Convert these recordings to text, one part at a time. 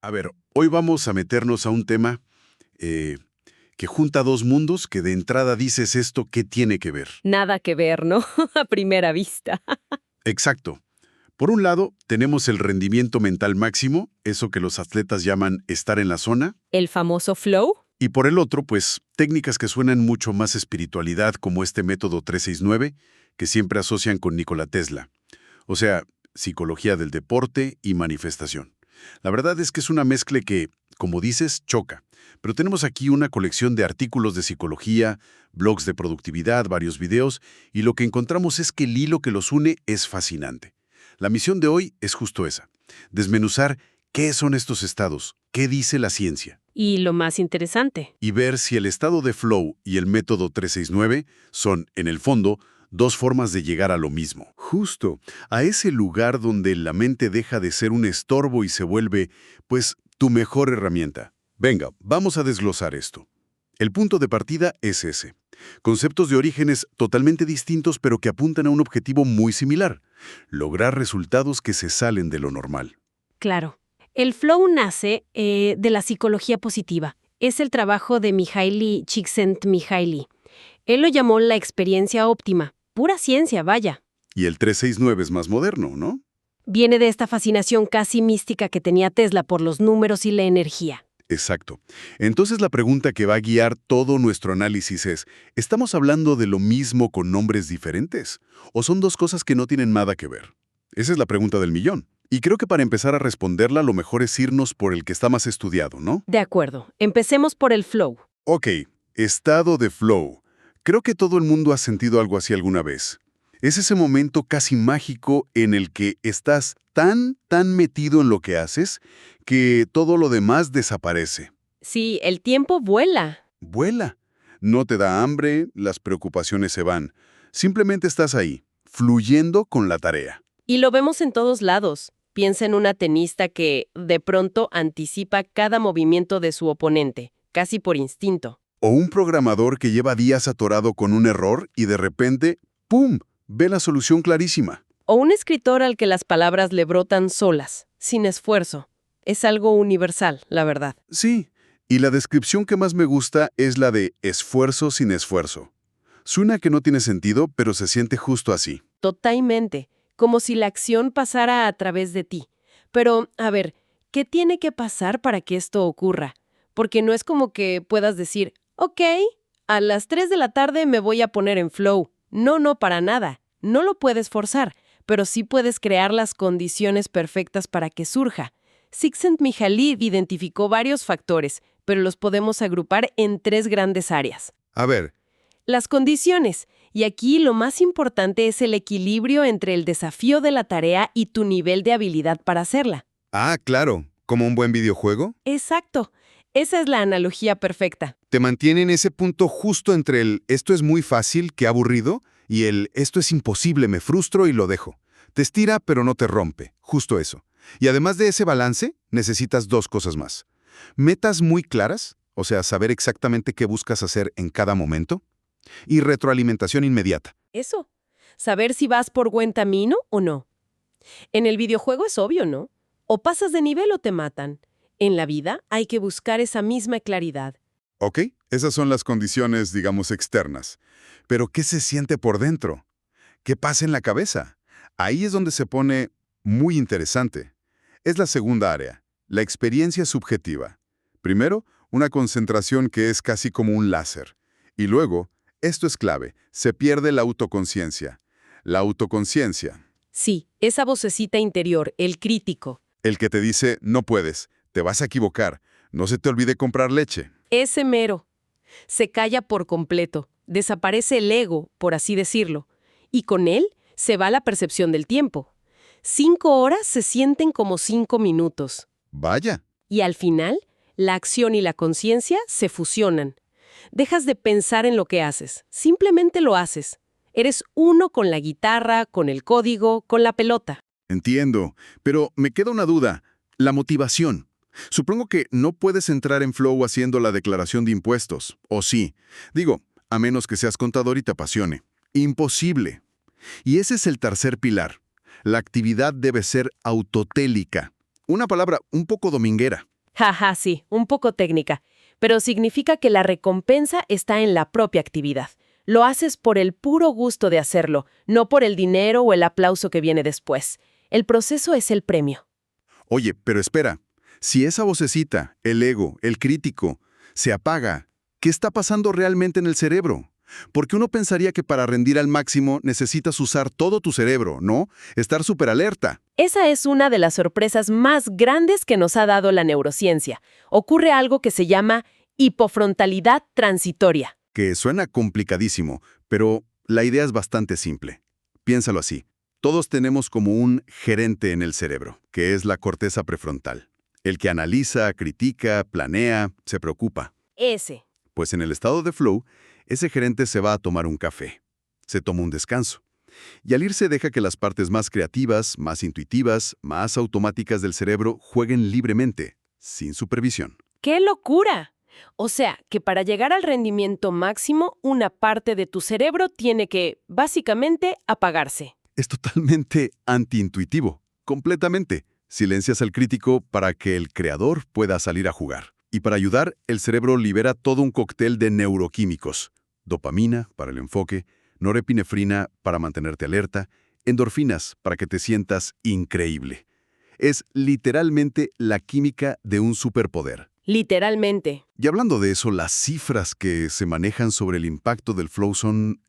A ver, hoy vamos a meternos a un tema eh, que junta dos mundos que de entrada dices esto, ¿qué tiene que ver? Nada que ver, ¿no? A primera vista. Exacto. Por un lado, tenemos el rendimiento mental máximo, eso que los atletas llaman estar en la zona, El famoso flow. y por el otro, pues, técnicas que suenan mucho más espiritualidad, como este método 369, que siempre asocian con Nikola Tesla. O sea, psicología del deporte y manifestación. La verdad es que es una mezcla que, como dices, choca. Pero tenemos aquí una colección de artículos de psicología, blogs de productividad, varios videos, y lo que encontramos es que el hilo que los une es fascinante. La misión de hoy es justo esa: desmenuzar qué son estos estados, qué dice la ciencia, Y lo más interesante, y ver si el estado de flow y el método 369 son, en el fondo, dos formas de llegar a lo mismo. Justo, a ese lugar donde la mente deja de ser un estorbo y se vuelve, pues, tu mejor herramienta. Venga, vamos a desglosar esto. El punto de partida es ese. Conceptos de orígenes totalmente distintos pero que apuntan a un objetivo muy similar: lograr resultados que se salen de lo normal. claro. El flow nace de la psicología positiva. Es el trabajo de Mihaly Csikszentmihalyi. Él lo llamó la experiencia óptima. Pura ciencia, vaya. Y el 369 es más moderno, ¿no? Viene de esta fascinación casi mística que tenía Tesla por los números y la energía. Exacto. Entonces la pregunta que va a guiar todo nuestro análisis es: ¿estamos hablando de lo mismo con nombres diferentes? ¿O son dos cosas que no tienen nada que ver? Esa es la pregunta del millón. Y creo que para empezar a responderla, lo mejor es irnos por el que está más estudiado, ¿no? De acuerdo. Empecemos por el flow. Ok, estado de flow. Creo que todo el mundo ha sentido algo así alguna vez. Es ese momento casi mágico en el que estás tan metido en lo que haces que todo lo demás desaparece. Sí, el tiempo vuela. Vuela. No te da hambre, las preocupaciones se van. Simplemente estás ahí, fluyendo con la tarea. Y lo vemos en todos lados. Piensa en una tenista que, de pronto, anticipa cada movimiento de su oponente, casi por instinto. O un programador que lleva días atorado con un error y de repente, ¡pum!, ve la solución clarísima. O un escritor al que las palabras le brotan solas, sin esfuerzo. Es algo universal, la verdad. Sí, y la descripción que más me gusta es la de esfuerzo sin esfuerzo. Suena que no tiene sentido, pero se siente justo así. Totalmente. Como si la acción pasara a través de ti. Pero, a ver, ¿qué tiene que pasar para que esto ocurra? Porque no es como que puedas decir, ok, a las 3 de la tarde me voy a poner en flow. No, para nada. No lo puedes forzar, pero sí puedes crear las condiciones perfectas para que surja. Csikszentmihalyi identificó varios factores, pero los podemos agrupar en 3 grandes áreas. A ver, Las condiciones. Y aquí lo más importante es el equilibrio entre el desafío de la tarea y tu nivel de habilidad para hacerla. Claro, como un buen videojuego. Exacto. Esa es la analogía perfecta. Te mantiene en ese punto justo entre el esto es muy fácil, qué aburrido, y el esto es imposible, me frustro y lo dejo. Te estira, pero no te rompe. Justo eso. Y además de ese balance, necesitas dos cosas más. Metas muy claras, o sea, saber exactamente qué buscas hacer en cada momento, y retroalimentación inmediata. Eso. Saber si vas por buen camino o no. En el videojuego es obvio, ¿no? O pasas de nivel o te matan. En la vida hay que buscar esa misma claridad. Ok, esas son las condiciones, digamos, externas. Pero ¿qué se siente por dentro? ¿Qué pasa en la cabeza? Ahí es donde se pone muy interesante. Es la segunda área, la experiencia subjetiva. Primero, una concentración que es casi como un láser. Y luego, esto es clave, se pierde la autoconciencia. La autoconciencia, Sí, esa vocecita interior, el crítico. el que te dice, no puedes, te vas a equivocar, no se te olvide comprar leche. Ese mero. Se calla por completo. Desaparece el ego, por así decirlo. Y con él se va la percepción del tiempo. 5 horas se sienten como 5 minutos. Vaya. Y al final, la acción y la conciencia se fusionan. Dejas de pensar en lo que haces. Simplemente lo haces. Eres uno con la guitarra, con el código, con la pelota. Entiendo, pero me queda una duda: la motivación. Supongo que no puedes entrar en flow haciendo la declaración de impuestos, ¿o sí? Digo, a menos que seas contador y te apasione. Imposible. Y ese es el tercer pilar. La actividad debe ser autotélica. Una palabra un poco dominguera. Jaja, sí, un poco técnica, pero significa que la recompensa está en la propia actividad. Lo haces por el puro gusto de hacerlo, no por el dinero o el aplauso que viene después. El proceso es el premio. Oye, pero espera. Si esa vocecita, el ego, el crítico, se apaga, ¿qué está pasando realmente en el cerebro? Porque uno pensaría que para rendir al máximo necesitas usar todo tu cerebro, ¿no? Estar súper alerta. Esa es una de las sorpresas más grandes que nos ha dado la neurociencia. Ocurre algo que se llama hipofrontalidad transitoria. Que suena complicadísimo, pero la idea es bastante simple. Piénsalo así. Todos tenemos como un gerente en el cerebro, que es la corteza prefrontal. El que analiza, critica, planea, se preocupa. Ese. Pues en el estado de flow, ese gerente se va a tomar un café. Se toma un descanso. Y al irse deja que las partes más creativas, más intuitivas, más automáticas del cerebro jueguen libremente, sin supervisión. ¡Qué locura! O sea, que para llegar al rendimiento máximo, una parte de tu cerebro tiene que, básicamente, apagarse. Es totalmente antiintuitivo, completamente. Silencias al crítico para que el creador pueda salir a jugar. Y para ayudar, el cerebro libera todo un cóctel de neuroquímicos. Dopamina para el enfoque, norepinefrina para mantenerte alerta, endorfinas para que te sientas increíble. Es literalmente la química de un superpoder. Literalmente. Y hablando de eso, las cifras que se manejan sobre el impacto del flow son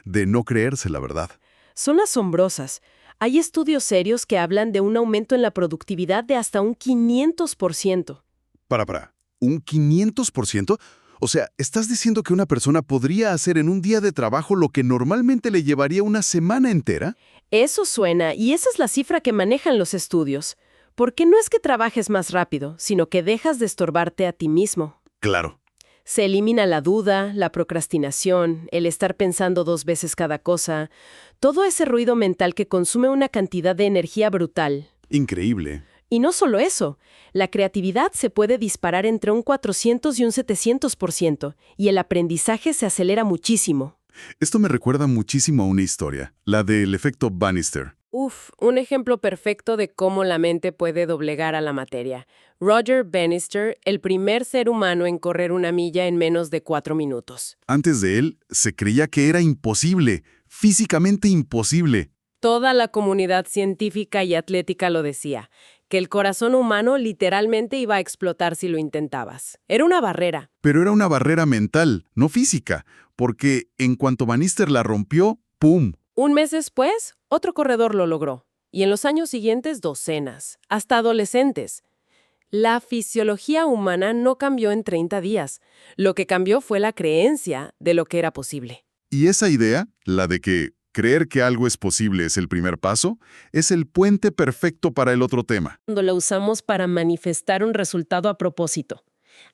de no creerse, la verdad. Son asombrosas. Hay estudios serios que hablan de un aumento en la productividad de hasta un 500%. Para. ¿Un 500%? O sea, ¿estás diciendo que una persona podría hacer en un día de trabajo lo que normalmente le llevaría una semana entera? Eso suena, y esa es la cifra que manejan los estudios. Porque no es que trabajes más rápido, sino que dejas de estorbarte a ti mismo. Claro. Se elimina la duda, la procrastinación, el estar pensando 2 veces cada cosa, todo ese ruido mental que consume una cantidad de energía brutal. Increíble. Y no solo eso, la creatividad se puede disparar entre un 400 y un 700%, y el aprendizaje se acelera muchísimo. Esto me recuerda muchísimo a una historia, la del efecto Bannister. Un ejemplo perfecto de cómo la mente puede doblegar a la materia. Roger Bannister, el primer ser humano en correr una milla en menos de 4 minutos. Antes de él, se creía que era imposible, físicamente imposible. Toda la comunidad científica y atlética lo decía, que el corazón humano literalmente iba a explotar si lo intentabas. Era una barrera. Pero era una barrera mental, no física, porque en cuanto Bannister la rompió, ¡pum! Un mes después, otro corredor lo logró. Y en los años siguientes, docenas, hasta adolescentes. La fisiología humana no cambió en 30 días. Lo que cambió fue la creencia de lo que era posible. Y esa idea, la de que creer que algo es posible es el primer paso, es el puente perfecto para el otro tema. Cuando la usamos para manifestar un resultado a propósito.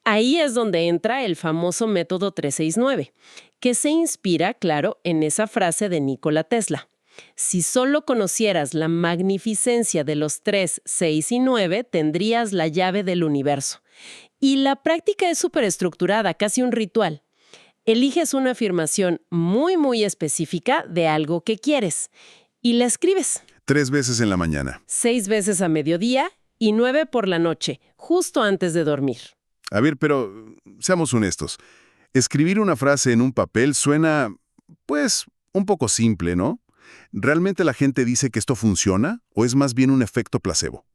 Ahí es donde entra el famoso método 369, que se inspira, claro, en esa frase de Nikola Tesla. Si solo conocieras la magnificencia de los 3, 6 y 9, tendrías la llave del universo. Y la práctica es súper estructurada, casi un ritual. Eliges una afirmación muy específica de algo que quieres y la escribes. 3 veces en la mañana. 6 veces a mediodía y 9 por la noche, justo antes de dormir. A ver, pero seamos honestos. Escribir una frase en un papel suena, pues, un poco simple, ¿no? ¿Realmente la gente dice que esto funciona o es más bien un efecto placebo?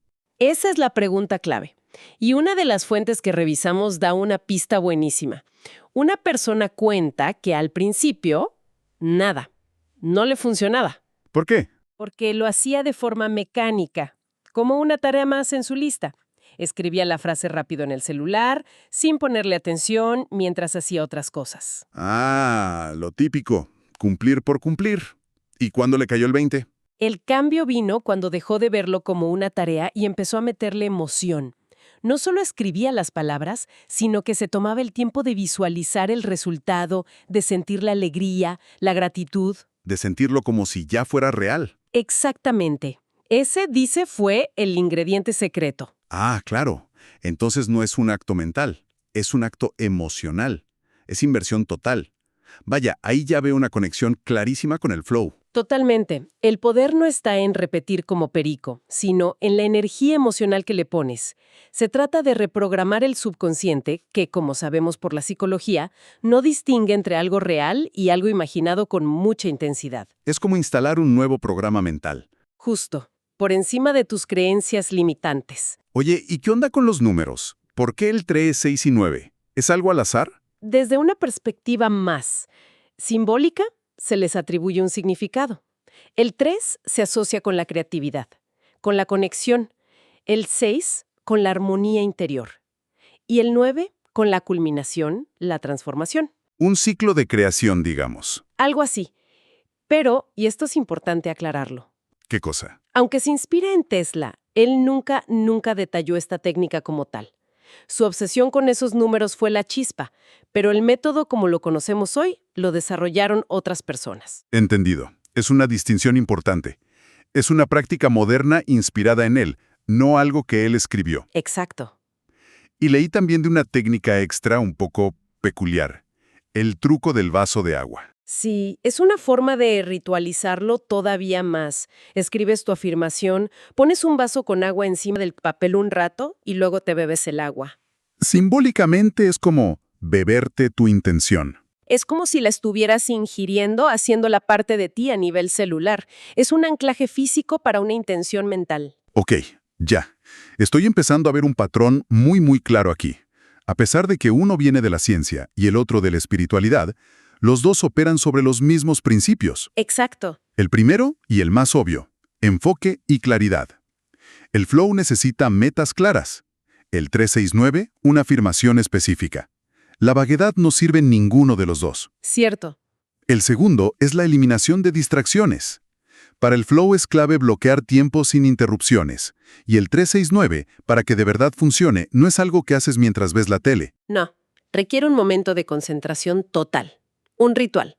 Esa es la pregunta clave. Y una de las fuentes que revisamos da una pista buenísima. Una persona cuenta que al principio, nada, no le funcionaba. ¿Por qué? Porque lo hacía de forma mecánica, como una tarea más en su lista. Escribía la frase rápido en el celular, sin ponerle atención, mientras hacía otras cosas. Ah, lo típico. Cumplir por cumplir. ¿Y cuándo le cayó el 20? El cambio vino cuando dejó de verlo como una tarea y empezó a meterle emoción. No solo escribía las palabras, sino que se tomaba el tiempo de visualizar el resultado, de sentir la alegría, la gratitud. De sentirlo como si ya fuera real. Exactamente. Ese, dice, fue el ingrediente secreto. Ah, claro. Entonces no es un acto mental, es un acto emocional. Es inversión total. Vaya, ahí ya veo una conexión clarísima con el flow. Totalmente. El poder no está en repetir como perico, sino en la energía emocional que le pones. Se trata de reprogramar el subconsciente, que, como sabemos por la psicología, no distingue entre algo real y algo imaginado con mucha intensidad. Es como instalar un nuevo programa mental. Justo, por encima de tus creencias limitantes. Oye, ¿y qué onda con los números? ¿Por qué el 3, 6 y 9? ¿Es algo al azar? Desde una perspectiva más simbólica, se les atribuye un significado. El 3 se asocia con la creatividad, con la conexión. El 6 con la armonía interior. Y el 9 con la culminación, la transformación. Un ciclo de creación, digamos. Algo así. Pero, y esto es importante aclararlo, ¿Qué cosa? aunque se inspira en Tesla, él nunca detalló esta técnica como tal. Su obsesión con esos números fue la chispa, pero el método como lo conocemos hoy lo desarrollaron otras personas. Entendido. Es una distinción importante. Es una práctica moderna inspirada en él, no algo que él escribió. Exacto. Y leí también de una técnica extra un poco peculiar. El truco del vaso de agua. Sí, es una forma de ritualizarlo todavía más. Escribes tu afirmación, pones un vaso con agua encima del papel un rato y luego te bebes el agua. Simbólicamente es como beberte tu intención. Es como si la estuvieras ingiriendo, haciendo la parte de ti a nivel celular. Es un anclaje físico para una intención mental. Ok, ya. Estoy empezando a ver un patrón muy claro aquí. A pesar de que uno viene de la ciencia y el otro de la espiritualidad, los dos operan sobre los mismos principios. Exacto. El primero y el más obvio, enfoque y claridad. El flow necesita metas claras. El 369, una afirmación específica. La vaguedad no sirve en ninguno de los dos. Cierto. El segundo es la eliminación de distracciones. Para el flow es clave bloquear tiempo sin interrupciones. Y el 369, para que de verdad funcione, no es algo que haces mientras ves la tele. No, requiere un momento de concentración total. Un ritual.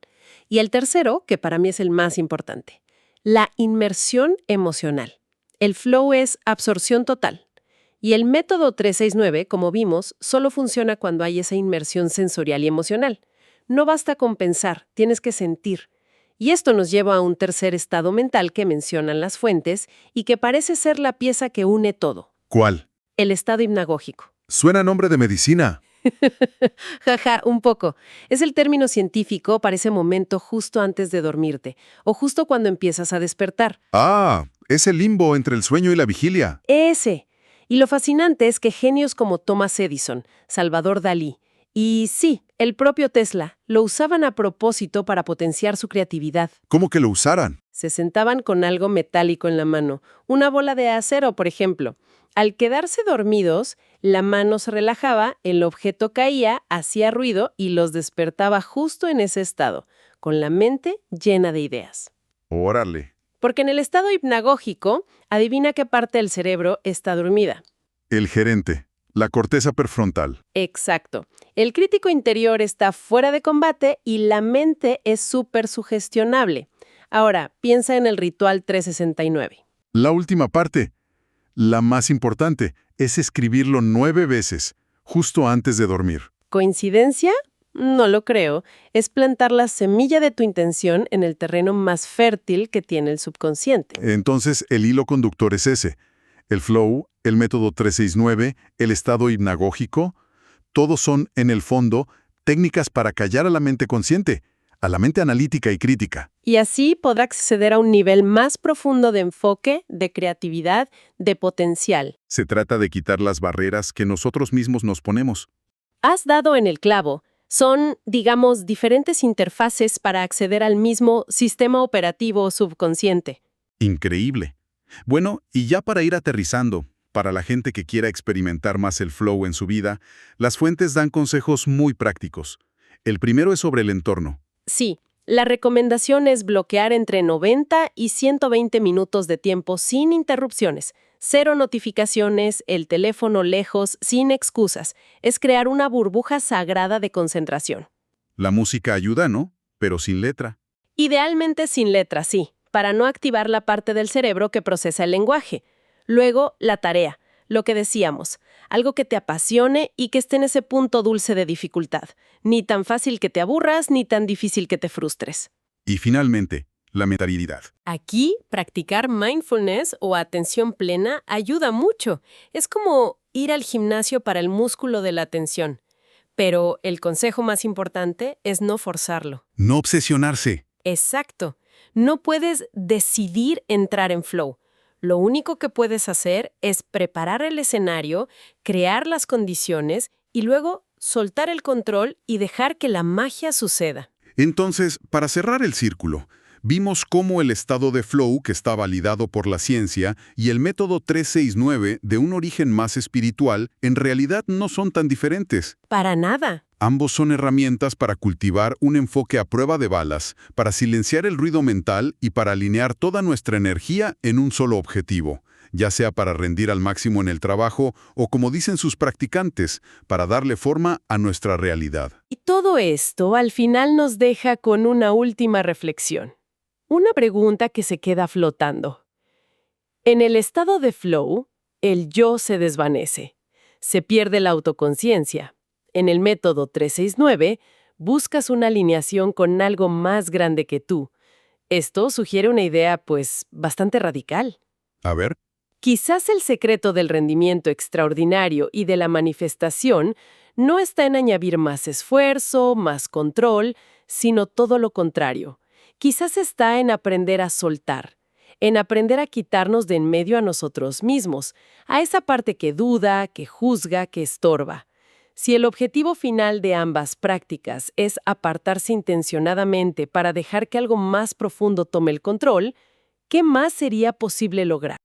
Y el tercero, que para mí es el más importante, la inmersión emocional. El flow es absorción total. Y el método 369, como vimos, solo funciona cuando hay esa inmersión sensorial y emocional. No basta con pensar, tienes que sentir. Y esto nos lleva a un tercer estado mental que mencionan las fuentes y que parece ser la pieza que une todo. ¿Cuál? El estado hipnagógico. Suena a nombre de medicina. Jaja, un poco. Es el término científico para ese momento justo antes de dormirte, o justo cuando empiezas a despertar. Ah, es el limbo entre el sueño y la vigilia. Ese. Y lo fascinante es que genios como Thomas Edison, Salvador Dalí y sí, el propio Tesla, lo usaban a propósito para potenciar su creatividad. ¿Cómo que lo usaran? Se sentaban con algo metálico en la mano, una bola de acero, por ejemplo. Al quedarse dormidos, la mano se relajaba, el objeto caía, hacía ruido y los despertaba justo en ese estado, con la mente llena de ideas. Órale. Porque en el estado hipnagógico, adivina qué parte del cerebro está dormida. El gerente, la corteza prefrontal. Exacto. El crítico interior está fuera de combate y la mente es súper sugestionable. Ahora, piensa en el ritual 369. La última parte, la más importante, es escribirlo 9 veces, justo antes de dormir. ¿Coincidencia? No lo creo. Es plantar la semilla de tu intención en el terreno más fértil que tiene el subconsciente. Entonces, el hilo conductor es ese. El flow, el método 369, el estado hipnagógico, todos son, en el fondo, técnicas para callar a la mente consciente, a la mente analítica y crítica. Y así podrá acceder a un nivel más profundo de enfoque, de creatividad, de potencial. Se trata de quitar las barreras que nosotros mismos nos ponemos. Has dado en el clavo. Son, digamos, diferentes interfaces para acceder al mismo sistema operativo subconsciente. Increíble. Bueno, y ya para ir aterrizando, para la gente que quiera experimentar más el flow en su vida, las fuentes dan consejos muy prácticos. El primero es sobre el entorno. Sí, la recomendación es bloquear entre 90 y 120 minutos de tiempo sin interrupciones. 0 notificaciones, el teléfono lejos, sin excusas. Es crear una burbuja sagrada de concentración. La música ayuda, ¿no? Pero sin letra. Idealmente sin letra, sí, para no activar la parte del cerebro que procesa el lenguaje. Luego, la tarea, lo que decíamos, algo que te apasione y que esté en ese punto dulce de dificultad. Ni tan fácil que te aburras, ni tan difícil que te frustres. Y finalmente, la mentalidad. Aquí, practicar mindfulness o atención plena ayuda mucho. Es como ir al gimnasio para el músculo de la atención. Pero el consejo más importante es no forzarlo. No obsesionarse. Exacto. No puedes decidir entrar en flow. Lo único que puedes hacer es preparar el escenario, crear las condiciones y luego soltar el control y dejar que la magia suceda. Entonces, para cerrar el círculo, vimos cómo el estado de flow, que está validado por la ciencia, y el método 369, de un origen más espiritual, en realidad no son tan diferentes. Para nada. Ambos son herramientas para cultivar un enfoque a prueba de balas, para silenciar el ruido mental y para alinear toda nuestra energía en un solo objetivo, ya sea para rendir al máximo en el trabajo o, como dicen sus practicantes, para darle forma a nuestra realidad. Y todo esto al final nos deja con una última reflexión. Una pregunta que se queda flotando. En el estado de flow, el yo se desvanece. Se pierde la autoconciencia. En el método 369, buscas una alineación con algo más grande que tú. Esto sugiere una idea, bastante radical. A ver. Quizás el secreto del rendimiento extraordinario y de la manifestación no está en añadir más esfuerzo, más control, sino todo lo contrario. Quizás está en aprender a soltar, en aprender a quitarnos de en medio a nosotros mismos, a esa parte que duda, que juzga, que estorba. Si el objetivo final de ambas prácticas es apartarse intencionadamente para dejar que algo más profundo tome el control, ¿qué más sería posible lograr?